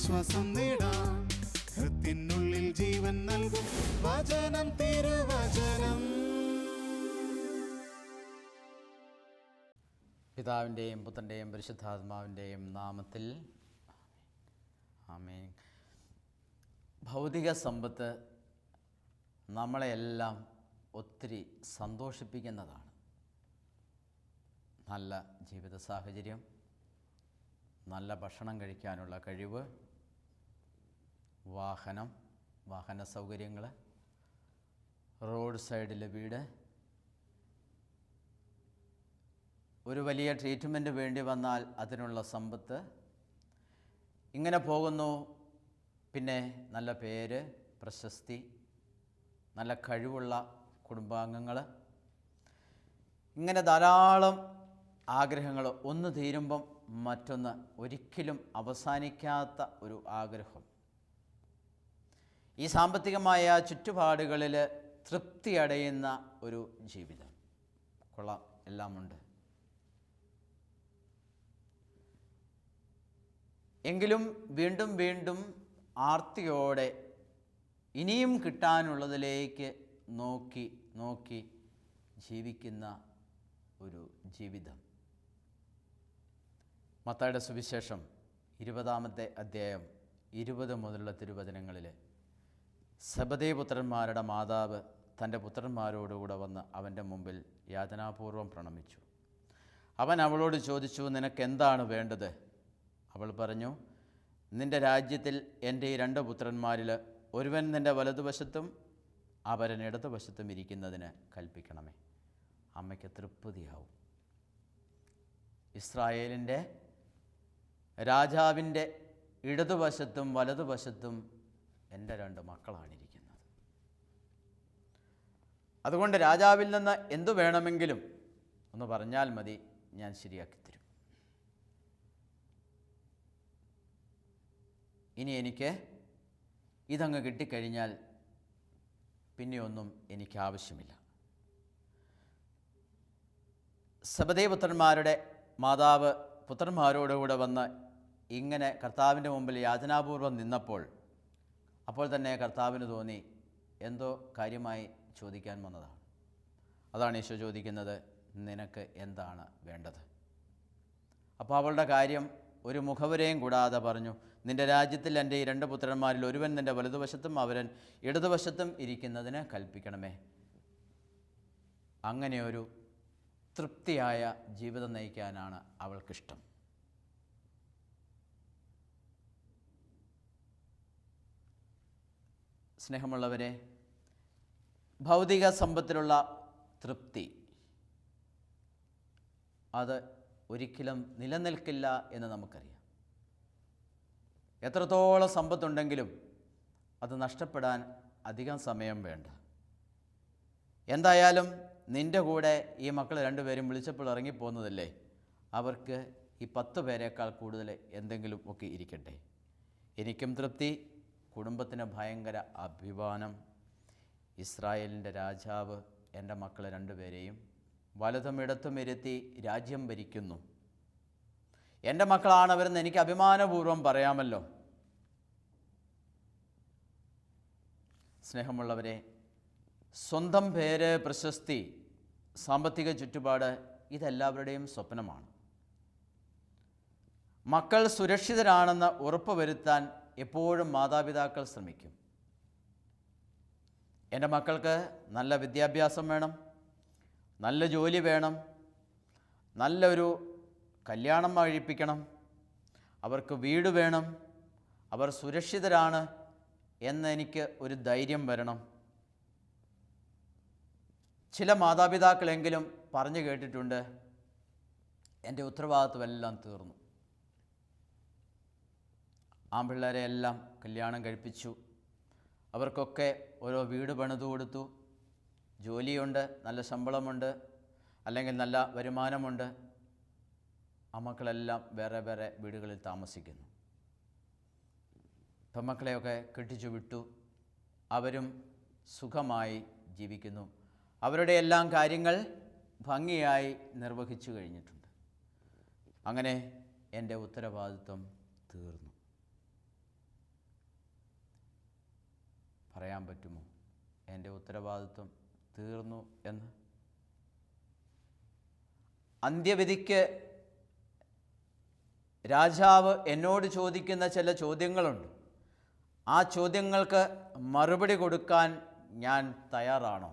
ശ്വാസം നേടാം. ഹൃത്തിനുള്ളിൽ ജീവൻ നൽകും വചനം, തിരുവചനം. പിതാവിൻ്റെയും പുത്രൻ്റെയും പരിശുദ്ധാത്മാവിൻ്റെയും നാമത്തിൽ ആമേൻ. ഭൗതിക സമ്പത്ത് നമ്മളെയെല്ലാം ഒത്തിരി സന്തോഷിപ്പിക്കുന്നതാണ്. നല്ല ജീവിത സാഹചര്യം, നല്ല ഭക്ഷണം കഴിക്കാനുള്ള കഴിവ്, വാഹന സൗകര്യങ്ങൾ, റോഡ് സൈഡിലെ വീട്, ഒരു വലിയ ട്രീറ്റ്മെൻറ്റ് വേണ്ടി വന്നാൽ അതിനുള്ള സമ്പത്ത്, ഇങ്ങനെ പോകുന്നു. പിന്നെ നല്ല പേര്, പ്രശസ്തി, നല്ല കഴിവുള്ള കുടുംബാംഗങ്ങൾ, ഇങ്ങനെ ധാരാളം ആഗ്രഹങ്ങൾ. ഒന്ന് തീരുമ്പം മറ്റൊന്ന്, ഒരിക്കലും അവസാനിക്കാത്ത ഒരു ആഗ്രഹം. ഈ സാമ്പത്തികമായ ചുറ്റുപാടുകളിൽ തൃപ്തി അടയുന്ന ഒരു ജീവിതം. കൊള്ളാം, എല്ലാമുണ്ട്. എങ്കിലും വീണ്ടും വീണ്ടും ആർത്തിയോടെ ഇനിയും കിട്ടാനുള്ളതിലേക്ക് നോക്കി നോക്കി ജീവിക്കുന്ന ഒരു ജീവിതം. മത്തായിയുടെ സുവിശേഷം 20-ാമത്തെ അധ്യായം 20 മുതലുള്ള തിരുവചനങ്ങളിൽ സെബദേപുത്രന്മാരുടെ മാതാവ് തൻ്റെ പുത്രന്മാരോടുകൂടെ വന്ന് അവൻ്റെ മുമ്പിൽ യാചനാപൂർവം പ്രണമിച്ചു. അവൻ അവളോട് ചോദിച്ചു, നിനക്കെന്താണ് വേണ്ടത്? അവൾ പറഞ്ഞു, നിൻ്റെ രാജ്യത്തിൽ എൻ്റെ ഈ 2 പുത്രന്മാരിൽ ഒരുവൻ നിൻ്റെ വലതുവശത്തും അവരൻ ഇടതുവശത്തും ഇരിക്കുന്നതിന് കൽപ്പിക്കണമേ. അമ്മയ്ക്ക് തൃപ്തിയാവും. ഇസ്രായേലിൻ്റെ രാജാവിൻ്റെ ഇടതുവശത്തും വലതുവശത്തും എൻ്റെ 2 മക്കളാണിരിക്കുന്നത്. അതുകൊണ്ട് രാജാവിൽ നിന്ന് എന്തു വേണമെങ്കിലും ഒന്ന് പറഞ്ഞാൽ മതി, ഞാൻ ശരിയാക്കിത്തരും. ഇനി എനിക്ക് ഇതങ്ങ് കിട്ടിക്കഴിഞ്ഞാൽ പിന്നെയൊന്നും എനിക്ക് ആവശ്യമില്ല. സെബദേപുത്രന്മാരുടെ മാതാവ് പുത്രന്മാരോടുകൂടെ വന്ന് ഇങ്ങനെ കർത്താവിൻ്റെ മുമ്പിൽ യാചനാപൂർവം നിന്നപ്പോൾ അപ്പോൾ തന്നെ കർത്താവിന് തോന്നി എന്തോ കാര്യമായി ചോദിക്കാൻ വന്നതാണ്. അതാണ് ഈശോ ചോദിക്കുന്നത്, നിനക്ക് എന്താണ് വേണ്ടത്? അപ്പോൾ അവളുടെ കാര്യം ഒരു മുഖവരെയും കൂടാതെ പറഞ്ഞു, നിൻ്റെ രാജ്യത്തിൽ എൻ്റെ ഈ 2 പുത്രന്മാരിൽ ഒരുവൻ നിൻ്റെ വലതുവശത്തും അവരൻ ഇടതുവശത്തും ഇരിക്കുന്നതിന് കൽപ്പിക്കണമേ. അങ്ങനെ ഒരു തൃപ്തിയായ ജീവിതം നയിക്കാനാണ് അവൾക്കിഷ്ടം. സ്നേഹമുള്ളവരെ, ഭൗതിക സമ്പത്തിലുള്ള തൃപ്തി അത് ഒരിക്കലും നിലനിൽക്കില്ല എന്ന് നമുക്കറിയാം. എത്രത്തോളം സമ്പത്തുണ്ടെങ്കിലും അത് നഷ്ടപ്പെടാൻ അധികം സമയം വേണ്ട. എന്തായാലും നിൻ്റെ കൂടെ ഈ മക്കൾ 2 പേരും വിളിച്ചപ്പോൾ ഇറങ്ങിപ്പോകുന്നതല്ലേ, അവർക്ക് ഈ 10 പേരേക്കാൾ കൂടുതൽ എന്തെങ്കിലും ഒക്കെ ഇരിക്കട്ടെ. എനിക്കും തൃപ്തി, കുടുംബത്തിന് ഭയങ്കര അഭിമാനം. ഇസ്രായേലിൻ്റെ രാജാവ് എൻ്റെ മക്കൾ 2 പേരെയും വലതും ഇടത്തും ഇരുത്തി രാജ്യം ഭരിക്കുന്നു. എൻ്റെ മക്കളാണവരെന്ന് എനിക്ക് അഭിമാനപൂർവ്വം പറയാമല്ലോ. സ്നേഹമുള്ളവരെ, സ്വന്തം പേര്, പ്രശസ്തി, സാമ്പത്തിക ചുറ്റുപാട് ഇതെല്ലാവരുടെയും സ്വപ്നമാണ്. മക്കൾ സുരക്ഷിതരാണെന്ന് ഉറപ്പുവരുത്താൻ എപ്പോഴും മാതാപിതാക്കൾ ശ്രമിക്കും. എൻ്റെ മക്കൾക്ക് നല്ല വിദ്യാഭ്യാസം വേണം, നല്ല ജോലി വേണം, നല്ലൊരു കല്യാണം കഴിപ്പിക്കണം, അവർക്ക് വീട് വേണം, അവർ സുരക്ഷിതരാണ് എന്നെനിക്ക് ഒരു ധൈര്യം വരണം. ചില മാതാപിതാക്കളെങ്കിലും പറഞ്ഞു കേട്ടിട്ടുണ്ട്, എൻ്റെ ഉത്തരവാദിത്വമെല്ലാം തീർന്നു. ആൺപിള്ളേരെ എല്ലാം കല്യാണം കഴിപ്പിച്ചു, അവർക്കൊക്കെ ഓരോ വീട് പണിതു കൊടുത്തു, ജോലിയുണ്ട്, നല്ല ശമ്പളമുണ്ട്, അല്ലെങ്കിൽ നല്ല വരുമാനമുണ്ട്. ആ മക്കളെല്ലാം വേറെ വേറെ വീടുകളിൽ താമസിക്കുന്നു. പെൺമക്കളെയൊക്കെ കെട്ടിച്ചു വിട്ടു, അവരും സുഖമായി ജീവിക്കുന്നു. അവരുടെ എല്ലാം കാര്യങ്ങൾ ഭംഗിയായി നിർവഹിച്ചു കഴിഞ്ഞിട്ടുണ്ട്. അങ്ങനെ എൻ്റെ ഉത്തരവാദിത്വം തീർന്നു. പറയാൻ പറ്റുമോ എൻ്റെ ഉത്തരവാദിത്വം തീർന്നു എന്ന്? അന്ത്യവിധിക്ക് രാജാവ് എന്നോട് ചോദിക്കുന്ന ചില ചോദ്യങ്ങളുണ്ട്. ആ ചോദ്യങ്ങൾക്ക് മറുപടി കൊടുക്കാൻ ഞാൻ തയ്യാറാണോ?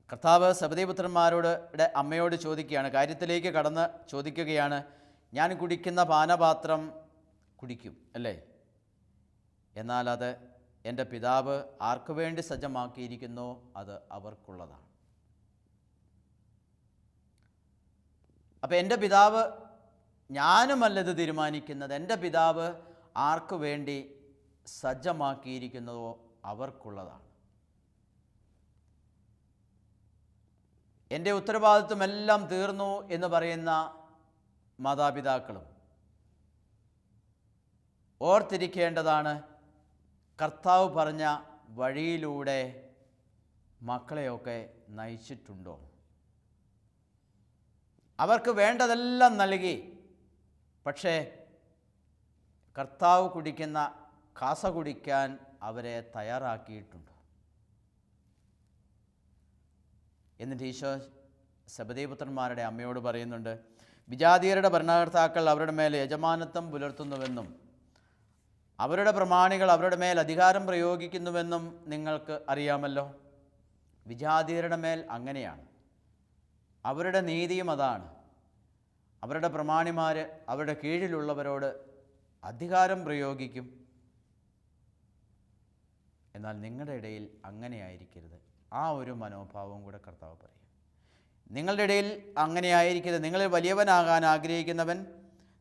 കർത്താവ് സബദീപുത്രന്മാരുടെ അമ്മയോട് ചോദിക്കുകയാണ്, കാര്യത്തിലേക്ക് കടന്ന് ചോദിക്കുകയാണ്, ഞാൻ കുടിക്കുന്ന പാനപാത്രം കുടിക്കും അല്ലേ? എന്നാൽ അത് എൻ്റെ പിതാവ് ആർക്കു വേണ്ടി സജ്ജമാക്കിയിരിക്കുന്നോ അത് അവർക്കുള്ളതാണ്. അപ്പം എൻ്റെ പിതാവ്, ഞാനുമല്ലത് തീരുമാനിക്കുന്നത്, എൻ്റെ പിതാവ് ആർക്കു വേണ്ടി സജ്ജമാക്കിയിരിക്കുന്നതോ അവർക്കുള്ളതാണ്. എൻ്റെ ഉത്തരവാദിത്വമെല്ലാം തീർന്നു എന്ന് പറയുന്ന മാതാപിതാക്കളും ഓർത്തിരിക്കേണ്ടതാണ്, കർത്താവ് പറഞ്ഞ വഴിയിലൂടെ മക്കളെയൊക്കെ നയിച്ചിട്ടുണ്ടോ? അവർക്ക് വേണ്ടതെല്ലാം നൽകി, പക്ഷേ കർത്താവ് കുടിക്കുന്ന കാസ കുടിക്കാൻ അവരെ തയ്യാറാക്കിയിട്ടുണ്ടോ? എന്നിട്ട് ഈശോ സബദീപുത്രന്മാരുടെ അമ്മയോട് പറയുന്നുണ്ട്, വിജാതീയരുടെ ഭരണകർത്താക്കൾ അവരുടെ മേൽ യജമാനത്വം പുലർത്തുന്നുവെന്നും അവരുടെ പ്രമാണികൾ അവരുടെ മേൽ അധികാരം പ്രയോഗിക്കുന്നുവെന്നും നിങ്ങൾക്ക് അറിയാമല്ലോ. വിജാതീയരുടെ മേൽ അങ്ങനെയാണ്, അവരുടെ നീതിയും അതാണ്. അവരുടെ പ്രമാണിമാർ അവരുടെ കീഴിലുള്ളവരോട് അധികാരം പ്രയോഗിക്കും. എന്നാൽ നിങ്ങളുടെ ഇടയിൽ അങ്ങനെയായിരിക്കരുത്. ആ ഒരു മനോഭാവം കൂടെ കർത്താവ് പറയും. നിങ്ങളുടെ ഇടയിൽ അങ്ങനെയായിരിക്കരുത്. നിങ്ങളിൽ വലിയവനാകാൻ ആഗ്രഹിക്കുന്നവൻ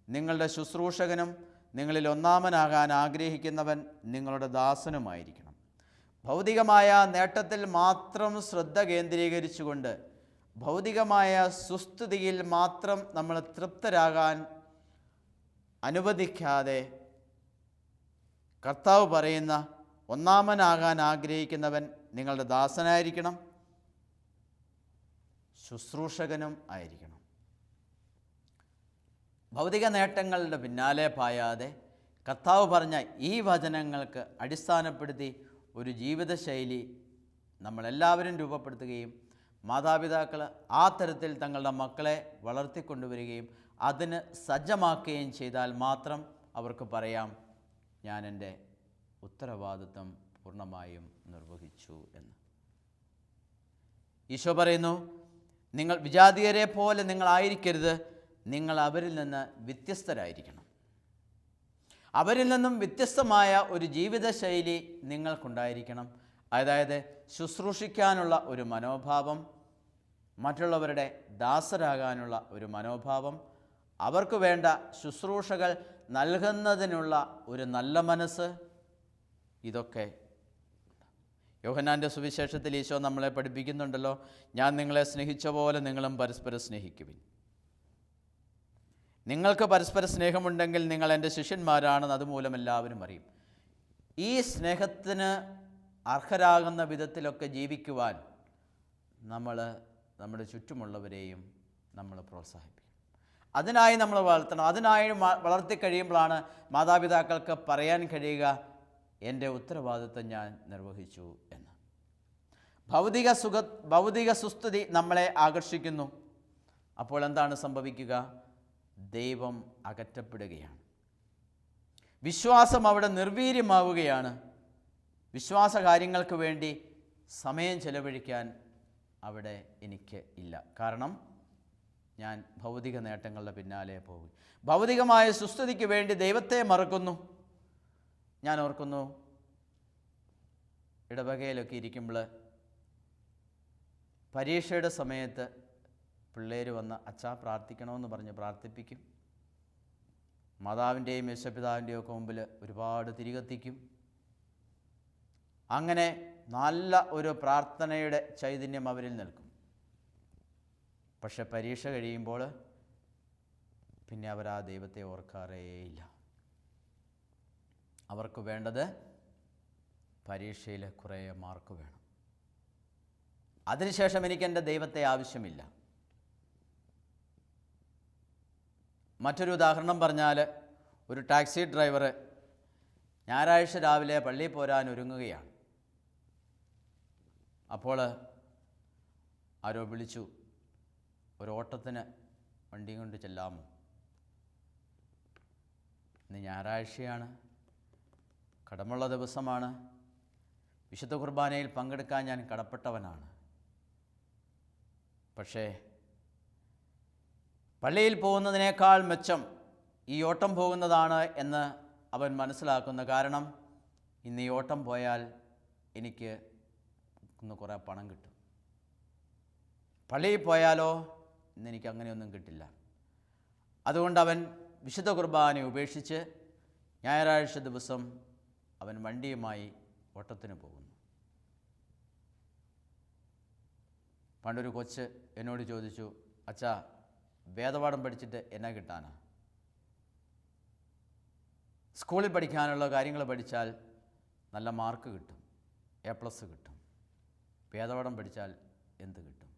നിങ്ങളുടെ ശുശ്രൂഷകനും നിങ്ങളിൽ ഒന്നാമനാകാൻ ആഗ്രഹിക്കുന്നവൻ നിങ്ങളുടെ ദാസനുമായിരിക്കണം. ഭൗതികമായ നേട്ടത്തിൽ മാത്രം ശ്രദ്ധ കേന്ദ്രീകരിച്ചുകൊണ്ട് ഭൗതികമായ സുസ്ഥിതിയിൽ മാത്രം നമ്മൾ തൃപ്തരാകാൻ അനുവദിക്കാതെ കർത്താവ് പറയുന്ന ഒന്നാമനാകാൻ ആഗ്രഹിക്കുന്നവൻ നിങ്ങളുടെ ദാസനായിരിക്കണം, ശുശ്രൂഷകനും ആയിരിക്കണം. ഭൗതിക നേട്ടങ്ങളുടെ പിന്നാലെ പായാതെ കർത്താവ് പറഞ്ഞ ഈ വചനങ്ങൾക്ക് അടിസ്ഥാനപ്പെടുത്തി ഒരു ജീവിതശൈലി നമ്മളെല്ലാവരും രൂപപ്പെടുത്തുകയും മാതാപിതാക്കൾ ആ തരത്തിൽ തങ്ങളുടെ മക്കളെ വളർത്തിക്കൊണ്ടുവരികയും അതിന് സജ്ജമാക്കുകയും ചെയ്താൽ മാത്രം അവർക്ക് പറയാം, ഞാൻ എൻ്റെ ഉത്തരവാദിത്വം പൂർണ്ണമായും നിർവഹിച്ചു എന്ന്. ഈശോ പറയുന്നു, നിങ്ങൾ വിജാതീയരെ പോലെ നിങ്ങളായിരിക്കരുത്, നിങ്ങൾ അവരിൽ നിന്ന് വ്യത്യസ്തരായിരിക്കണം. അവരിൽ നിന്നും വ്യത്യസ്തമായ ഒരു ജീവിതശൈലി നിങ്ങൾക്കുണ്ടായിരിക്കണം. അതായത് ശുശ്രൂഷിക്കാനുള്ള ഒരു മനോഭാവം, മറ്റുള്ളവരുടെ ദാസരാകാനുള്ള ഒരു മനോഭാവം, അവർക്ക് വേണ്ട ശുശ്രൂഷകൾ നൽകുന്നതിനുള്ള ഒരു നല്ല മനസ്സ്, ഇതൊക്കെ യോഹന്നാൻ്റെ സുവിശേഷത്തിൽ ഈശോ നമ്മളെ പഠിപ്പിക്കുന്നുണ്ടല്ലോ, ഞാൻ നിങ്ങളെ സ്നേഹിച്ച പോലെ നിങ്ങളും പരസ്പരം സ്നേഹിക്കുവിൻ. നിങ്ങൾക്ക് പരസ്പര സ്നേഹമുണ്ടെങ്കിൽ നിങ്ങൾ എൻ്റെ ശിഷ്യന്മാരാണെന്ന് അതുമൂലം എല്ലാവരും അറിയും. ഈ സ്നേഹത്തിന് അർഹരാകുന്ന വിധത്തിലൊക്കെ ജീവിക്കുവാൻ നമ്മൾ നമ്മുടെ ചുറ്റുമുള്ളവരെയും നമ്മൾ പ്രോത്സാഹിപ്പിക്കും. അതിനായി നമ്മൾ വളർത്തണം. അതിനായി വളർത്തി കഴിയുമ്പോഴാണ് മാതാപിതാക്കൾക്ക് പറയാൻ കഴിയുക, എൻ്റെ ഉത്തരവാദിത്വം ഞാൻ നിർവഹിച്ചു എന്ന്. ഭൗതിക സുസ്ഥിതി നമ്മളെ ആകർഷിക്കുന്നു. അപ്പോൾ എന്താണ് സംഭവിക്കുക? ദൈവം അകറ്റപ്പെടുകയാണ്. വിശ്വാസം അവിടെ നിർവീര്യമാവുകയാണ്. വിശ്വാസ കാര്യങ്ങൾക്ക് വേണ്ടി സമയം ചെലവഴിക്കാൻ അവിടെ എനിക്ക് ഇല്ല. കാരണം ഞാൻ ഭൗതിക നേട്ടങ്ങളുടെ പിന്നാലെ പോകും. ഭൗതികമായ സുസ്ഥിതിക്ക് വേണ്ടി ദൈവത്തെ മറക്കുന്നു. ഞാൻ ഓർക്കുന്നു, ഇടവകയിലൊക്കെ ഇരിക്കുമ്പോൾ പരീക്ഷയുടെ സമയത്ത് പിള്ളേർ വന്ന് അച്ഛാ പ്രാർത്ഥിക്കണമെന്ന് പറഞ്ഞ് പ്രാർത്ഥിപ്പിക്കും. മാതാവിൻ്റെയും യേശുപിതാവിൻ്റെയും ഒക്കെ മുമ്പിൽ ഒരുപാട് തിരികത്തിക്കും. അങ്ങനെ നല്ല ഒരു പ്രാർത്ഥനയുടെ ചൈതന്യം അവരിൽ നിൽക്കും. പക്ഷെ പരീക്ഷ കഴിയുമ്പോൾ പിന്നെ അവർ ആ ദൈവത്തെ ഓർക്കാറേയില്ല. അവർക്ക് വേണ്ടത് പരീക്ഷയിൽ കുറേ മാർക്ക് വേണം. അതിനുശേഷം എനിക്ക് എൻ്റെ ദൈവത്തെ ആവശ്യമില്ല. മറ്റൊരു ഉദാഹരണം പറഞ്ഞാൽ, ഒരു ടാക്സി ഡ്രൈവർ ഞായറാഴ്ച രാവിലെ പള്ളിയിൽ പോരാൻ ഒരുങ്ങുകയാണ്. അപ്പോൾ ആരോ വിളിച്ചു, ഒരു ഓട്ടത്തിന് വണ്ടി കൊണ്ട് ചെല്ലാമോ? ഇന്ന് ഞായറാഴ്ചയാണ്, കടമുള്ള ദിവസമാണ്, വിശുദ്ധ കുർബാനയിൽ പങ്കെടുക്കാൻ ഞാൻ കടപ്പെട്ടവനാണ്. പക്ഷേ പള്ളിയിൽ പോകുന്നതിനേക്കാൾ മെച്ചം ഈ ഓട്ടം പോകുന്നതാണ് എന്ന് അവൻ മനസ്സിലാക്കുന്ന കാരണം ഇന്ന് ഈ ഓട്ടം പോയാൽ എനിക്ക് ഇന്ന് കുറേ പണം കിട്ടും. പള്ളിയിൽ പോയാലോ ഇന്ന് എനിക്ക് അങ്ങനെയൊന്നും കിട്ടില്ല. അതുകൊണ്ട് അവൻ വിശുദ്ധ കുർബാന ഉപേക്ഷിച്ച് ഞായറാഴ്ച ദിവസം അവൻ വണ്ടിയുമായി ഓട്ടത്തിന് പോകുന്നു. പണ്ടൊരു കൊച്ച് എന്നോട് ചോദിച്ചു, അച്ഛാ, വേദപാഠം പഠിച്ചിട്ട് എന്നാ കിട്ടാനാ? സ്കൂളിൽ പഠിക്കാനുള്ള കാര്യങ്ങൾ പഠിച്ചാൽ നല്ല മാർക്ക് കിട്ടും, A+ കിട്ടും. വേദപാഠം പഠിച്ചാൽ എന്ത് കിട്ടും?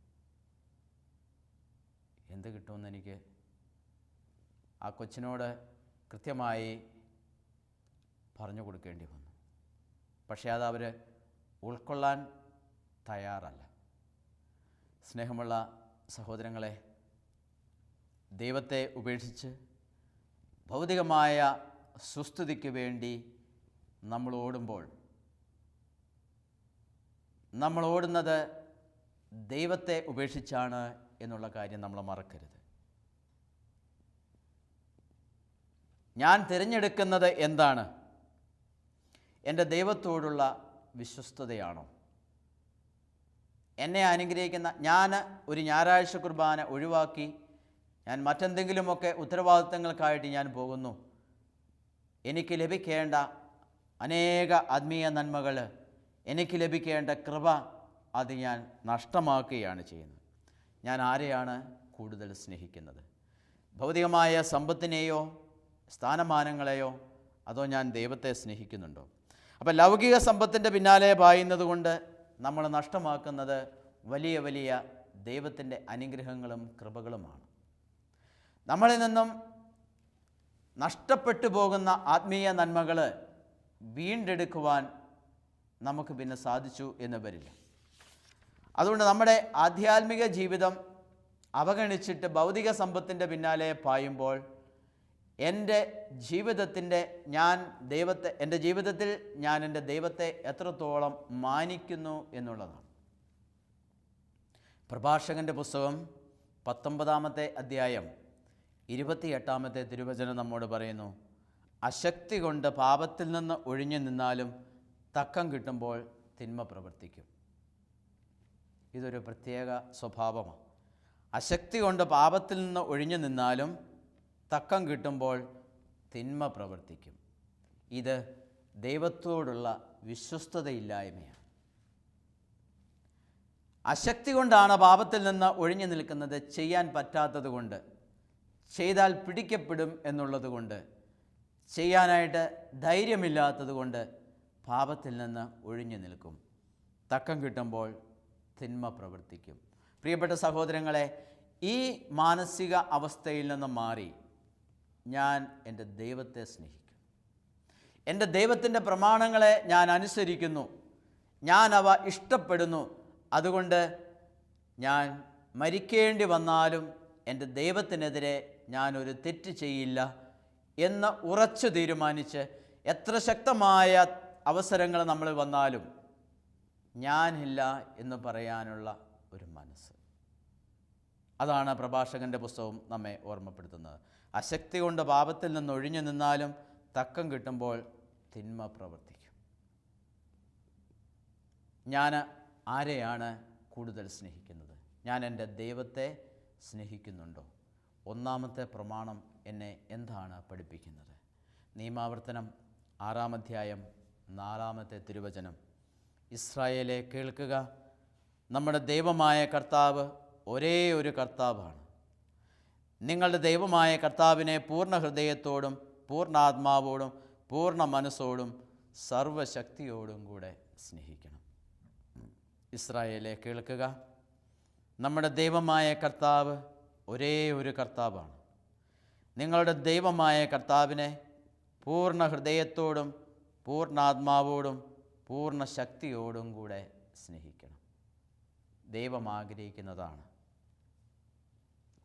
എന്ത് കിട്ടുമെന്ന് എനിക്ക് ആ കൊച്ചിനോട് കൃത്യമായി പറഞ്ഞു കൊടുക്കേണ്ടി വന്നു. പക്ഷേ അത് അവർ ഉൾക്കൊള്ളാൻ തയ്യാറല്ല. സ്നേഹമുള്ള സഹോദരങ്ങളെ, ദൈവത്തെ ഉപേക്ഷിച്ച് ഭൗതികമായ സുസ്ഥിതിക്ക് വേണ്ടി നമ്മൾ ഓടുമ്പോൾ നമ്മൾ ഓടുന്നത് ദൈവത്തെ ഉപേക്ഷിച്ചാണ് എന്നുള്ള കാര്യം നമ്മൾ മറക്കരുത്. ഞാൻ തിരഞ്ഞെടുക്കുന്നത് എന്താണ്? എൻ്റെ ദൈവത്തോടുള്ള വിശ്വസ്തതയാണോ? എന്നെ അനുഗ്രഹിക്കുന്ന ഞാൻ ഒരു ഞായറാഴ്ച കുർബാന ഒഴിവാക്കി ഞാൻ മറ്റെന്തെങ്കിലുമൊക്കെ ഉത്തരവാദിത്തങ്ങൾക്കായിട്ട് ഞാൻ പോകുന്നു. എനിക്ക് ലഭിക്കേണ്ട അനേക ആത്മീയ നന്മകൾ, എനിക്ക് ലഭിക്കേണ്ട കൃപ, അത് ഞാൻ നഷ്ടമാക്കുകയാണ് ചെയ്യുന്നത്. ഞാൻ ആരെയാണ് കൂടുതൽ സ്നേഹിക്കുന്നത്? ഭൗതികമായ സമ്പത്തിനെയോ സ്ഥാനമാനങ്ങളെയോ, അതോ ഞാൻ ദൈവത്തെ സ്നേഹിക്കുന്നുണ്ടോ? അപ്പോൾ ലൗകിക സമ്പത്തിൻ്റെ പിന്നാലെ പായുന്നത് കൊണ്ട് നമ്മൾ നഷ്ടമാക്കുന്നത് വലിയ വലിയ ദൈവത്തിൻ്റെ അനുഗ്രഹങ്ങളും കൃപകളുമാണ്. നമ്മളിൽ നിന്നും നഷ്ടപ്പെട്ടു പോകുന്ന ആത്മീയ നന്മകൾ വീണ്ടെടുക്കുവാൻ നമുക്ക് പിന്നെ സാധിച്ചു എന്ന് വരില്ല. അതുകൊണ്ട് നമ്മുടെ ആധ്യാത്മിക ജീവിതം അവഗണിച്ചിട്ട് ഭൗതിക സമ്പത്തിൻ്റെ പിന്നാലെ പായുമ്പോൾ എൻ്റെ ജീവിതത്തിൽ ഞാൻ എൻ്റെ ദൈവത്തെ എത്രത്തോളം മാനിക്കുന്നു എന്നുള്ളതാണ്. പ്രഭാഷകൻ്റെ പുസ്തകം 19-ാമത്തെ അധ്യായം 28-ാമത്തെ തിരുവചനം നമ്മോട് പറയുന്നു, അശക്തി കൊണ്ട് പാപത്തിൽ നിന്ന് ഒഴിഞ്ഞു നിന്നാലും തക്കം കിട്ടുമ്പോൾ തിന്മ പ്രവർത്തിക്കും. ഇതൊരു പ്രത്യേക സ്വഭാവമാണ്. അശക്തി കൊണ്ട് പാപത്തിൽ നിന്ന് ഒഴിഞ്ഞു നിന്നാലും തക്കം കിട്ടുമ്പോൾ തിന്മ പ്രവർത്തിക്കും. ഇത് ദൈവത്തോടുള്ള വിശ്വസ്തതയില്ലായ്മയാണ്. അശക്തി കൊണ്ടാണ് പാപത്തിൽ നിന്ന് ഒഴിഞ്ഞു നിൽക്കുന്നത്. ചെയ്യാൻ പറ്റാത്തത് കൊണ്ട്, ചെയ്താൽ പിടിക്കപ്പെടും എന്നുള്ളത് കൊണ്ട്, ചെയ്യാനായിട്ട് ധൈര്യമില്ലാത്തത് കൊണ്ട് പാപത്തിൽ നിന്ന് ഒഴിഞ്ഞു നിൽക്കും. തക്കം കിട്ടുമ്പോൾ തിന്മ പ്രവർത്തിക്കും. പ്രിയപ്പെട്ട സഹോദരങ്ങളെ, ഈ മാനസിക അവസ്ഥയിൽ നിന്ന് മാറി ഞാൻ എൻ്റെ ദൈവത്തെ സ്നേഹിക്കും, എൻ്റെ ദൈവത്തിൻ്റെ പ്രമാണങ്ങളെ ഞാൻ അനുസരിക്കുന്നു, ഞാൻ അവ ഇഷ്ടപ്പെടുന്നു. അതുകൊണ്ട് ഞാൻ മരിക്കേണ്ടി വന്നാലും എൻ്റെ ദൈവത്തിനെതിരെ ഞാനൊരു തെറ്റ് ചെയ്യില്ല എന്ന് ഉറച്ചു തീരുമാനിച്ച് എത്ര ശക്തമായ അവസരങ്ങൾ നമ്മൾ വന്നാലും ഞാനില്ല എന്ന് പറയാനുള്ള ഒരു മനസ്സ്, അതാണ് പ്രഭാഷകൻ്റെ പുസ്തകം നമ്മെ ഓർമ്മപ്പെടുത്തുന്നത്. അശക്തി കൊണ്ട് പാപത്തിൽ നിന്ന് ഒഴിഞ്ഞു നിന്നാലും തക്കം കിട്ടുമ്പോൾ തിന്മ പ്രവർത്തിക്കും. ഞാൻ ആരെയാണ് കൂടുതൽ സ്നേഹിക്കുന്നത്? ഞാൻ എൻ്റെ ദൈവത്തെ സ്നേഹിക്കുന്നുണ്ടോ? ഒന്നാമത്തെ പ്രമാണം എന്നെ എന്താണ് പഠിപ്പിക്കുന്നത്? നിയമാവർത്തനം 6-ാം അധ്യായം 4-ാമത്തെ തിരുവചനം, ഇസ്രായേലെ കേൾക്കുക, നമ്മുടെ ദൈവമായ കർത്താവ് ഒരേ ഒരു കർത്താവാണ്. നിങ്ങളുടെ ദൈവമായ കർത്താവിനെ പൂർണ്ണ ഹൃദയത്തോടും പൂർണ്ണാത്മാവോടും പൂർണ്ണ മനസ്സോടും സർവശക്തിയോടും കൂടെ സ്നേഹിക്കണം. ഇസ്രായേലെ കേൾക്കുക, നമ്മുടെ ദൈവമായ കർത്താവ് ഒരേ ഒരു കർത്താവാണ്. നിങ്ങളുടെ ദൈവമായ കർത്താവിനെ പൂർണ്ണ ഹൃദയത്തോടും പൂർണ്ണാത്മാവോടും പൂർണ്ണ ശക്തിയോടും കൂടെ സ്നേഹിക്കണം. ദൈവം ആഗ്രഹിക്കുന്നതാണ്.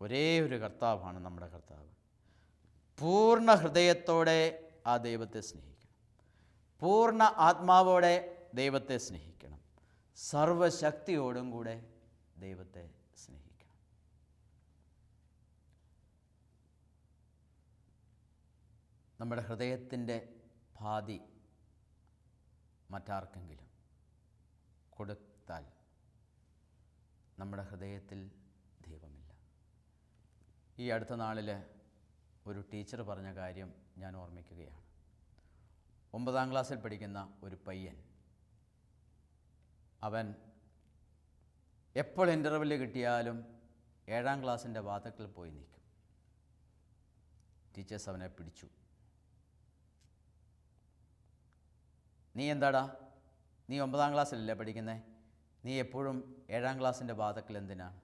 ഒരേ ഒരു കർത്താവാണ് നമ്മുടെ കർത്താവ്. പൂർണ്ണ ഹൃദയത്തോടെ ആ ദൈവത്തെ സ്നേഹിക്കണം. പൂർണ്ണ ആത്മാവോടെ ദൈവത്തെ സ്നേഹിക്കണം. സർവശക്തിയോടും കൂടെ ദൈവത്തെ സ്നേഹിക്കണം. നമ്മുടെ ഹൃദയത്തിൻ്റെ പാതി മറ്റാർക്കെങ്കിലും കൊടുത്താൽ നമ്മുടെ ഹൃദയത്തിൽ ദൈവമില്ല. ഈ അടുത്ത നാളിൽ ഒരു ടീച്ചർ പറഞ്ഞ കാര്യം ഞാൻ ഓർമ്മിക്കുകയാണ്. 9ാം ക്ലാസ്സിൽ പഠിക്കുന്ന ഒരു പയ്യൻ, അവൻ എപ്പോൾ ഇൻ്റർവെല്ല് കിട്ടിയാലും 7ാം ക്ലാസ്സിൻ്റെ വാതിൽക്കൽ പോയി നിൽക്കും. ടീച്ചേഴ്സ് അവനെ പിടിച്ചു. നീ എന്താടാ, നീ 9ാം ക്ലാസ്സിലല്ലേ പഠിക്കുന്നത്, നീ എപ്പോഴും 7ാം ക്ലാസ്സിൻ്റെ വാതിൽക്കൽ എന്തിനാണ്?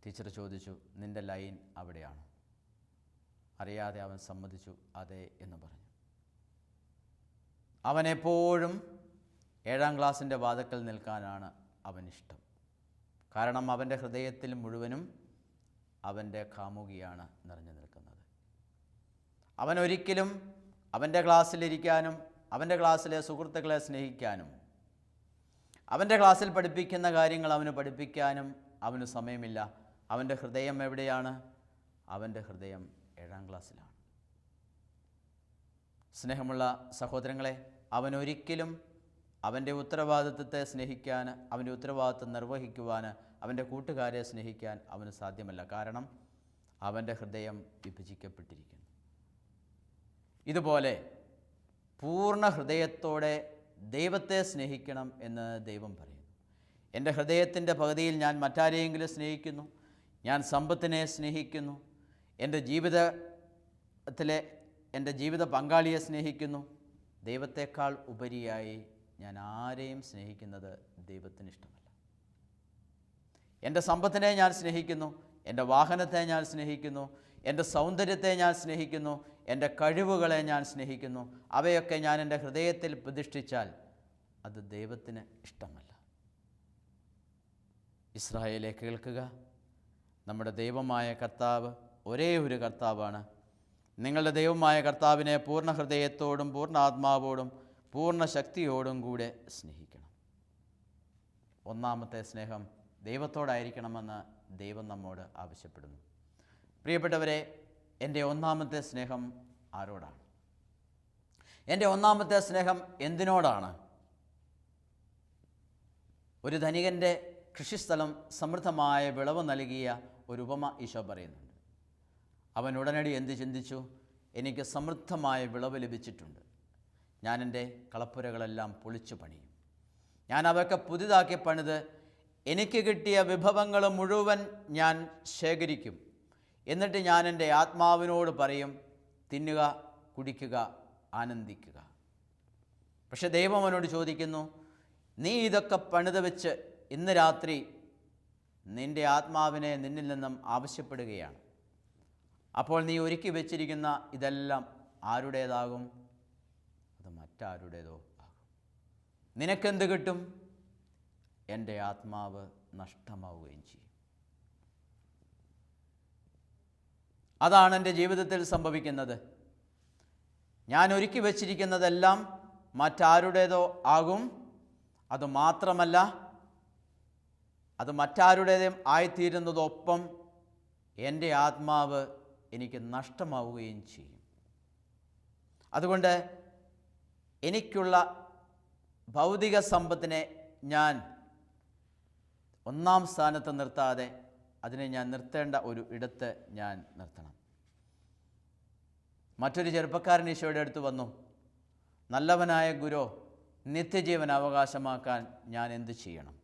ടീച്ചർ ചോദിച്ചു, നിൻ്റെ ലൈൻ അവിടെയാണ്. അറിയാതെ അവൻ സമ്മതിച്ചു, അതെ എന്ന് പറഞ്ഞു. അവനെപ്പോഴും 7ാം ക്ലാസ്സിൻ്റെ വാതിൽക്കൽ നിൽക്കാനാണ് അവനിഷ്ടം. കാരണം അവൻ്റെ ഹൃദയത്തിൽ മുഴുവനും അവൻ്റെ കാമുകിയാണ് നിറഞ്ഞു നിൽക്കുന്നത്. അവനൊരിക്കലും അവൻ്റെ ക്ലാസ്സിലിരിക്കാനും അവൻ്റെ ക്ലാസ്സിലെ സുഹൃത്തുക്കളെ സ്നേഹിക്കാനും അവൻ്റെ ക്ലാസ്സിൽ പഠിപ്പിക്കുന്ന കാര്യങ്ങൾ അവന് പഠിപ്പിക്കാനും അവന് സമയമില്ല. അവൻ്റെ ഹൃദയം എവിടെയാണ്? അവൻ്റെ ഹൃദയം 7ാം ക്ലാസ്സിലാണ്. സ്നേഹമുള്ള സഹോദരങ്ങളെ, അവനൊരിക്കലും അവൻ്റെ ഉത്തരവാദിത്വത്തെ സ്നേഹിക്കാൻ, അവൻ്റെ ഉത്തരവാദിത്വം നിർവഹിക്കുവാൻ, അവൻ്റെ കൂട്ടുകാരെ സ്നേഹിക്കാൻ അവന് സാധ്യമല്ല. കാരണം അവൻ്റെ ഹൃദയം വിഭജിക്കപ്പെട്ടിരിക്കുന്നു. ഇതുപോലെ പൂർണ്ണ ഹൃദയത്തോടെ ദൈവത്തെ സ്നേഹിക്കണം എന്ന് ദൈവം പറയുന്നു. എൻ്റെ ഹൃദയത്തിൻ്റെ പകുതിയിൽ ഞാൻ മറ്റാരെയെങ്കിലും സ്നേഹിക്കുന്നു, ഞാൻ സമ്പത്തിനെ സ്നേഹിക്കുന്നു, എൻ്റെ ജീവിത പങ്കാളിയെ സ്നേഹിക്കുന്നു, ദൈവത്തെക്കാൾ ഉപരിയായി ഞാൻ ആരെയും സ്നേഹിക്കുന്നത് ദൈവത്തിന് ഇഷ്ടമല്ല. എൻ്റെ സമ്പത്തിനെ ഞാൻ സ്നേഹിക്കുന്നു, എൻ്റെ വാഹനത്തെ ഞാൻ സ്നേഹിക്കുന്നു, എൻ്റെ സൗന്ദര്യത്തെ ഞാൻ സ്നേഹിക്കുന്നു, എൻ്റെ കഴിവുകളെ ഞാൻ സ്നേഹിക്കുന്നു, അവയൊക്കെ ഞാൻ എൻ്റെ ഹൃദയത്തിൽ പ്രതിഷ്ഠിച്ചാൽ അത് ദൈവത്തിന് ഇഷ്ടമല്ല. ഇസ്രായേലെ കേൾക്കുക, നമ്മുടെ ദൈവമായ കർത്താവ് ഒരേ ഒരു കർത്താവാണ്. നിങ്ങളുടെ ദൈവമായ കർത്താവിനെ പൂർണ്ണ ഹൃദയത്തോടും പൂർണ്ണ ആത്മാവോടും പൂർണ്ണ ശക്തിയോടും കൂടെ സ്നേഹിക്കണം. ഒന്നാമത്തെ സ്നേഹം ദൈവത്തോടായിരിക്കണമെന്ന് ദൈവം നമ്മോട് ആവശ്യപ്പെടുന്നു. പ്രിയപ്പെട്ടവരെ, എൻ്റെ ഒന്നാമത്തെ സ്നേഹം ആരോടാണ്? എൻ്റെ ഒന്നാമത്തെ സ്നേഹം എന്തിനോടാണ്? ഒരു ധനികൻ്റെ കൃഷിസ്ഥലം സമൃദ്ധമായ വിളവ് നൽകിയ ഒരു ഉപമ ഈശോ പറയുന്നുണ്ട്. അവൻ ഉടനടി എന്ത് ചിന്തിച്ചു? എനിക്ക് സമൃദ്ധമായ വിളവ് ലഭിച്ചിട്ടുണ്ട്, ഞാൻ എൻ്റെ കളപ്പുരകളെല്ലാം പൊളിച്ചു പണിയും, ഞാൻ അവയൊക്കെ പുതിയതാക്കി പണിത് എനിക്ക് കിട്ടിയ വിഭവങ്ങൾ മുഴുവൻ ഞാൻ ശേഖരിക്കും. എന്നിട്ട് ഞാൻ എൻ്റെ ആത്മാവിനോട് പറയും, തിന്നുക, കുടിക്കുക, ആനന്ദിക്കുക. പക്ഷെ ദൈവം അവനോട് ചോദിക്കുന്നു, നീ ഇതൊക്കെ പണിത് വെച്ച് ഇന്ന് രാത്രി നിൻ്റെ ആത്മാവിനെ നിന്നിൽ നിന്നും ആവശ്യപ്പെടുകയാണ്. അപ്പോൾ നീ ഒരുക്കി വെച്ചിരിക്കുന്ന ഇതെല്ലാം ആരുടേതാകും? അത് മറ്റാരുടേതോ ആകും. നിനക്കെന്ത് കിട്ടും? എൻ്റെ ആത്മാവ് നഷ്ടമാവുകയും ചെയ്യും. അതാണ് എൻ്റെ ജീവിതത്തിൽ സംഭവിക്കുന്നത്. ഞാൻ ഒരുക്കി വച്ചിരിക്കുന്നതെല്ലാം മറ്റാരുടേതോ ആകും. അതുമാത്രമല്ല, അത് മറ്റാരുടേതും ആയിത്തീരുന്നതൊപ്പം എൻ്റെ ആത്മാവ് എനിക്ക് നഷ്ടമാവുകയും ചെയ്യും. അതുകൊണ്ട് എനിക്കുള്ള ഭൗതിക സമ്പത്തിനെ ഞാൻ ഒന്നാം സ്ഥാനത്ത് നിർത്താതെ അതിനെ ഞാൻ നിർത്തേണ്ട ഒരു ഇടത്ത് ഞാൻ നിർത്തണം. മറ്റൊരു ചെറുപ്പക്കാരൻ ഈശോയുടെ അടുത്ത് വന്നു, നല്ലവനായ ഗുരു, നിത്യജീവൻ അവകാശമാക്കാൻ ഞാൻ എന്ത് ചെയ്യണം?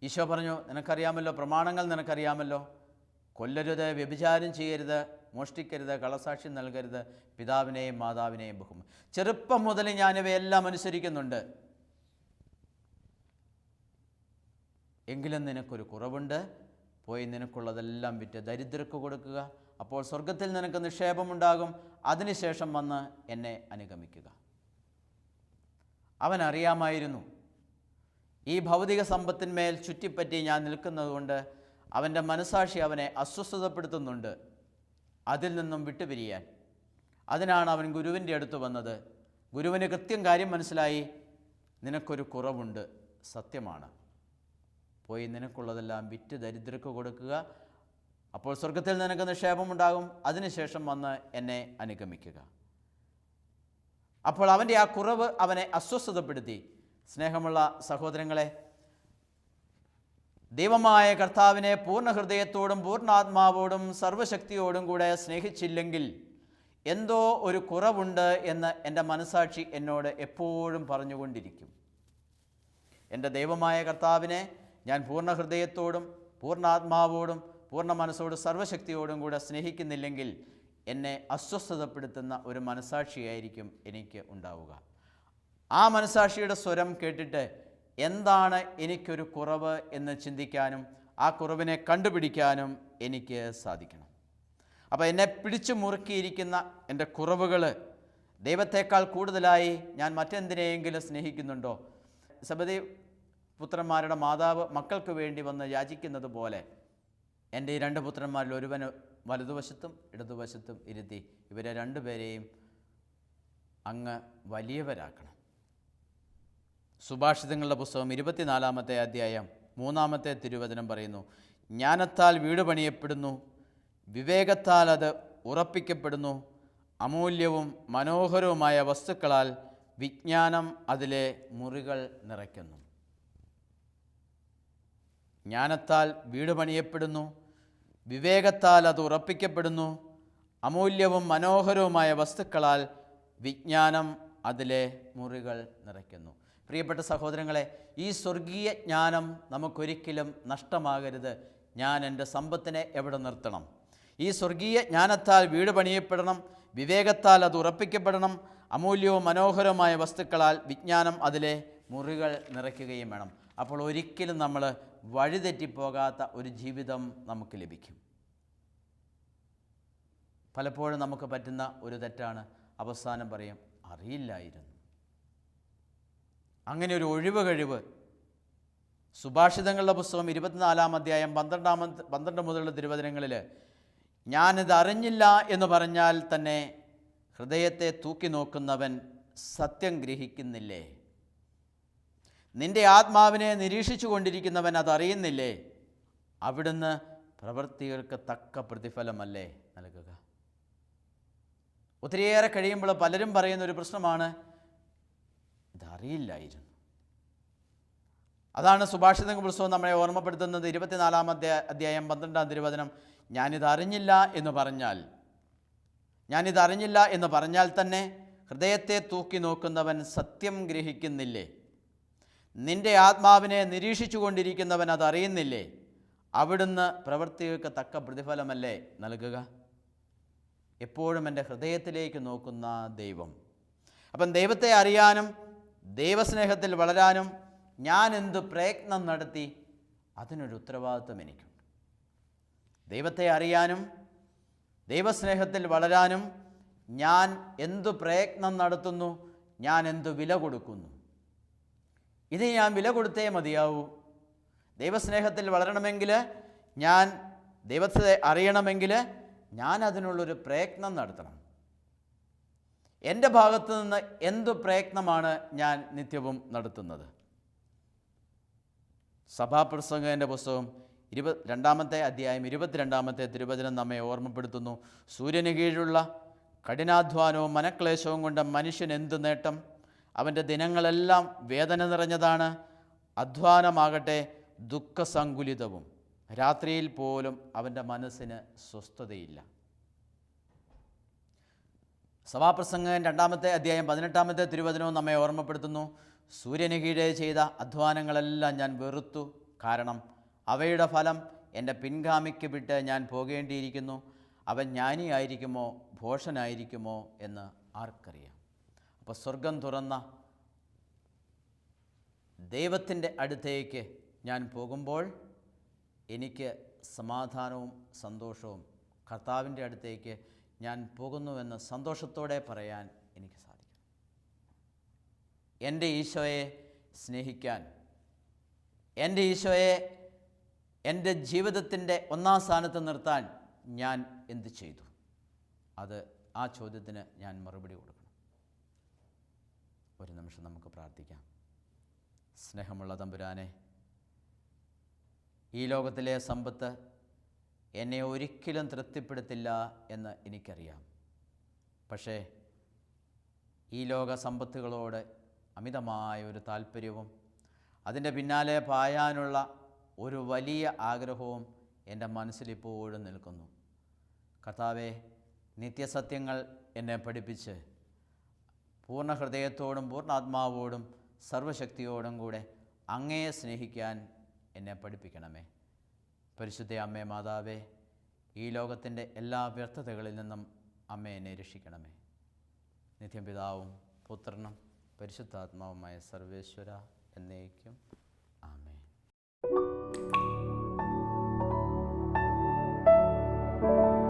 ഈശോ പറഞ്ഞു, നിനക്കറിയാമല്ലോ, പ്രമാണങ്ങൾ നിനക്കറിയാമല്ലോ, കൊല്ലരുത്, വ്യഭിചാരം ചെയ്യരുത്, മോഷ്ടിക്കരുത്, കള്ളസാക്ഷ്യം നൽകരുത്, പിതാവിനെയും മാതാവിനെയും ബഹുമാനിക്കുക. ചെറുപ്പം മുതൽ ഞാനിവയെല്ലാം അനുസരിക്കുന്നുണ്ട്. എങ്കിലും നിനക്കൊരു കുറവുണ്ട്. പോയി നിനക്കുള്ളതെല്ലാം വിറ്റ് ദരിദ്രർക്ക് കൊടുക്കുക, അപ്പോൾ സ്വർഗത്തിൽ നിനക്ക് നിക്ഷേപമുണ്ടാകും. അതിനുശേഷം വന്ന് എന്നെ അനുഗമിക്കുക. അവൻ അറിയാമായിരുന്നു ഈ ഭൗതിക സമ്പത്തിന്മേൽ ചുറ്റിപ്പറ്റി ഞാൻ നിൽക്കുന്നതുകൊണ്ട് അവൻ്റെ മനസാക്ഷി അവനെ അസ്വസ്ഥതപ്പെടുത്തുന്നുണ്ട് അതിൽ നിന്നും വിട്ടുപിരിയാൻ. അതിനാണ് അവൻ ഗുരുവിൻ്റെ അടുത്ത് വന്നത്. ഗുരുവിന് കൃത്യം കാര്യം മനസ്സിലായി. നിനക്കൊരു കുറവുണ്ട്, സത്യമാണ്. പോയി നിനക്കുള്ളതെല്ലാം വിറ്റ് ദരിദ്രർക്ക് കൊടുക്കുക. അപ്പോൾ സ്വർഗത്തിൽ നിനക്ക് നിക്ഷേപമുണ്ടാകും. അതിനുശേഷം വന്ന് എന്നെ അനുഗമിക്കുക. അപ്പോൾ അവൻ്റെ ആ കുറവ് അവനെ അസ്വസ്ഥതപ്പെടുത്തി. സ്നേഹമുള്ള സഹോദരങ്ങളെ, ദൈവമായ കർത്താവിനെ പൂർണ്ണ ഹൃദയത്തോടും പൂർണ്ണാത്മാവോടും സർവശക്തിയോടും കൂടെ സ്നേഹിച്ചില്ലെങ്കിൽ എന്തോ ഒരു കുറവുണ്ട് എന്ന് എൻ്റെ മനസാക്ഷി എന്നോട് എപ്പോഴും പറഞ്ഞുകൊണ്ടിരിക്കും. എൻ്റെ ദൈവമായ കർത്താവിനെ ഞാൻ പൂർണ്ണ ഹൃദയത്തോടും പൂർണ്ണാത്മാവോടും പൂർണ്ണ മനസ്സോടും സർവശക്തിയോടും കൂടെ സ്നേഹിക്കുന്നില്ലെങ്കിൽ എന്നെ അസ്വസ്ഥതപ്പെടുത്തുന്ന ഒരു മനസാക്ഷിയായിരിക്കും എനിക്ക് ഉണ്ടാവുക. ആ മനസാക്ഷിയുടെ സ്വരം കേട്ടിട്ട് എന്താണ് എനിക്കൊരു കുറവ് എന്ന് ചിന്തിക്കാനും ആ കുറവിനെ കണ്ടുപിടിക്കാനും എനിക്ക് സാധിക്കണം. അപ്പോൾ എന്നെ പിടിച്ചു മുറുക്കിയിരിക്കുന്ന എൻ്റെ കുറവുകൾ ദൈവത്തെക്കാൾ കൂടുതലായി ഞാൻ മറ്റെന്തിനെയെങ്കിലും സ്നേഹിക്കുന്നുണ്ടോ? സബദി പുത്രന്മാരുടെ മാതാവ് മക്കൾക്ക് വേണ്ടി വന്ന് യാചിക്കുന്നത് പോലെ എൻ്റെ ഈ 2 പുത്രന്മാരിൽ ഒരുവന് വലതുവശത്തും ഇടതുവശത്തും ഇരുത്തി ഇവരെ 2 പേരെയും അങ്ങ് വലിയവരാക്കണം. സുഭാഷിതങ്ങളുടെ പുസ്തകം 24-ാമത്തെ അധ്യായം 3-ാമത്തെ തിരുവചനം പറയുന്നു, ജ്ഞാനത്താൽ വീട് പണിയപ്പെടുന്നു, വിവേകത്താൽ അത് ഉറപ്പിക്കപ്പെടുന്നു, അമൂല്യവും മനോഹരവുമായ വസ്തുക്കളാൽ വിജ്ഞാനം അതിലെ മുറികൾ നിറയ്ക്കുന്നു. ജ്ഞാനത്താൽ വീട് പണിയപ്പെടുന്നു, വിവേകത്താൽ അത് ഉറപ്പിക്കപ്പെടുന്നു, അമൂല്യവും മനോഹരവുമായ വസ്തുക്കളാൽ വിജ്ഞാനം അതിലെ മുറികൾ നിറയ്ക്കുന്നു. പ്രിയപ്പെട്ട സഹോദരങ്ങളെ, ഈ സ്വർഗീയ ജ്ഞാനം നമുക്കൊരിക്കലും നഷ്ടമാകരുത്. ഞാൻ എൻ്റെ സമ്പത്തിനെ എവിടെ നിർത്തണം? ഈ സ്വർഗീയ ജ്ഞാനത്താൽ വീട് പണിയപ്പെടണം, വിവേകത്താൽ അത് ഉറപ്പിക്കപ്പെടണം, അമൂല്യവും മനോഹരവുമായ വസ്തുക്കളാൽ വിജ്ഞാനം അതിലെ മുറികൾ നിറയ്ക്കുകയും വേണം. അപ്പോൾ ഒരിക്കലും നമ്മൾ വഴിതെറ്റിപ്പോകാത്ത ഒരു ജീവിതം നമുക്ക് ലഭിക്കും. പലപ്പോഴും നമുക്ക് പറ്റുന്ന ഒരു തെറ്റാണ് അവസാനം പറയും അറിയില്ലായിരുന്നു. അങ്ങനെ ഒരു ഒഴിവ് കഴിവ് സുഭാഷിതങ്ങളുടെ പുസ്തകം 24-ാം അധ്യായം 12 മുതലുള്ള തിരുവചനങ്ങളിൽ ഞാനിത് അറിഞ്ഞില്ല എന്ന് പറഞ്ഞാൽ തന്നെ ഹൃദയത്തെ തൂക്കി നോക്കുന്നവൻ സത്യം ഗ്രഹിക്കുന്നില്ലേ? നിന്റെ ആത്മാവിനെ നിരീക്ഷിച്ചു കൊണ്ടിരിക്കുന്നവൻ അതറിയുന്നില്ലേ? അവിടുന്ന് പ്രവൃത്തികൾക്ക് തക്ക പ്രതിഫലമല്ലേ നൽകുക? ഒത്തിരിയേറെ കഴിയുമ്പോൾ പലരും പറയുന്നൊരു പ്രശ്നമാണ് ഇതറിയില്ലായിരുന്നു. അതാണ് സുഭാഷിത പുസ്തകം നമ്മളെ ഓർമ്മപ്പെടുത്തുന്നത്. 24-ാം അധ്യായം 12-ാം തിരുവചനം, ഞാനിതറിഞ്ഞില്ല എന്ന് പറഞ്ഞാൽ തന്നെ ഹൃദയത്തെ തൂക്കി നോക്കുന്നവൻ സത്യം ഗ്രഹിക്കുന്നില്ലേ? നിന്റെ ആത്മാവിനെ നിരീക്ഷിച്ചു കൊണ്ടിരിക്കുന്നവൻ അതറിയുന്നില്ലേ? അവിടുന്ന് പ്രവൃത്തികൾക്ക് തക്ക പ്രതിഫലമല്ലേ നൽകുക? എപ്പോഴും എൻ്റെ ഹൃദയത്തിലേക്ക് നോക്കുന്ന ദൈവം. അപ്പം ദൈവത്തെ അറിയാനും ദൈവസ്നേഹത്തിൽ വളരാനും ഞാൻ എന്ത് പ്രയത്നം നടത്തി അതിനൊരു ഉത്തരവാദിത്വം എനിക്കുണ്ട്. ദൈവത്തെ അറിയാനും ദൈവസ്നേഹത്തിൽ വളരാനും ഞാൻ എന്തു പ്രയത്നം നടത്തുന്നു, ഞാൻ എന്തു വില കൊടുക്കുന്നു, ഇത് ഞാൻ വില കൊടുത്തേ മതിയാവൂ. ദൈവസ്നേഹത്തിൽ വളരണമെങ്കിൽ, ഞാൻ ദൈവത്തെ അറിയണമെങ്കിൽ ഞാൻ അതിനുള്ളൊരു പ്രയത്നം നടത്തണം. എൻ്റെ ഭാഗത്തു നിന്ന് എന്തു പ്രയത്നമാണ് ഞാൻ നിത്യവും നടത്തുന്നത്? സഭാപ്രസംഗൻ്റെ പുസ്തകം 22-ാമത്തെ അധ്യായം 22-ാമത്തെ തിരുവചനം നമ്മെ ഓർമ്മപ്പെടുത്തുന്നു, സൂര്യന് കീഴിലുള്ള കഠിനാധ്വാനവും മനക്ലേശവും കൊണ്ട് മനുഷ്യൻ എന്തു നേട്ടം? അവൻ്റെ ദിനങ്ങളെല്ലാം വേദന നിറഞ്ഞതാണ്. അധ്വാനമാകട്ടെ ദുഃഖസങ്കുലിതവും, രാത്രിയിൽ പോലും അവൻ്റെ മനസ്സിന് സ്വസ്ഥതയില്ല. സഭാപ്രസംഗം 2-ാമത്തെ അധ്യായം 18-ാമത്തെ തിരുവചനവും നമ്മെ ഓർമ്മപ്പെടുത്തുന്നു, സൂര്യന് കീഴെ ചെയ്ത അധ്വാനങ്ങളെല്ലാം ഞാൻ വെറുത്തു, കാരണം അവയുടെ ഫലം എൻ്റെ പിൻഗാമിക്ക് വിട്ട് ഞാൻ പോകേണ്ടിയിരിക്കുന്നു. അവൻ ജ്ഞാനിയായിരിക്കുമോ ഭോഷനായിരിക്കുമോ എന്ന് ആർക്കറിയാം? അപ്പോൾ സ്വർഗം തുറന്ന ദൈവത്തിൻ്റെ അടുത്തേക്ക് ഞാൻ പോകുമ്പോൾ എനിക്ക് സമാധാനവും സന്തോഷവും കർത്താവിൻ്റെ അടുത്തേക്ക് ഞാൻ പോകുന്നുവെന്ന് സന്തോഷത്തോടെ പറയാൻ എനിക്ക് സാധിക്കും. എൻ്റെ ഈശോയെ സ്നേഹിക്കാൻ, എൻ്റെ ഈശോയെ എൻ്റെ ജീവിതത്തിൻ്റെ ഒന്നാം സ്ഥാനത്ത് നിർത്താൻ ഞാൻ എന്ത് ചെയ്തു? അത് ആ ചോദ്യത്തിന് ഞാൻ മറുപടി കൊടുക്കണം. ഒരു നിമിഷം നമുക്ക് പ്രാർത്ഥിക്കാം. സ്നേഹമുള്ള തമ്പുരാനെ, ഈ ലോകത്തിലെ സമ്പത്ത് എന്നെ ഒരിക്കലും തൃപ്തിപ്പെടുത്തില്ല എന്ന് എനിക്കറിയാം. പക്ഷേ ഈ ലോക സമ്പത്തുകളോട് അമിതമായ ഒരു താല്പര്യവും അതിൻ്റെ പിന്നാലെ പായാനുള്ള ഒരു വലിയ ആഗ്രഹവും എൻ്റെ മനസ്സിലിപ്പോഴും നിൽക്കുന്നു. കർത്താവേ, നിത്യസത്യങ്ങൾ എന്നെ പഠിപ്പിച്ച് പൂർണ്ണ ഹൃദയത്തോടും പൂർണ്ണാത്മാവോടും സർവശക്തിയോടും കൂടെ അങ്ങയെ സ്നേഹിക്കാൻ എന്നെ പഠിപ്പിക്കണമേ. പരിശുദ്ധ അമ്മേ മാതാവേ, ഈ ലോകത്തിൻ്റെ എല്ലാ വ്യർത്ഥതകളിൽ നിന്നും അമ്മ എന്നെ രക്ഷിക്കണമേ. നിത്യം പിതാവും പുത്രനും പരിശുദ്ധാത്മാവുമായ സർവേശ്വര എന്നേക്കും ആമേൻ.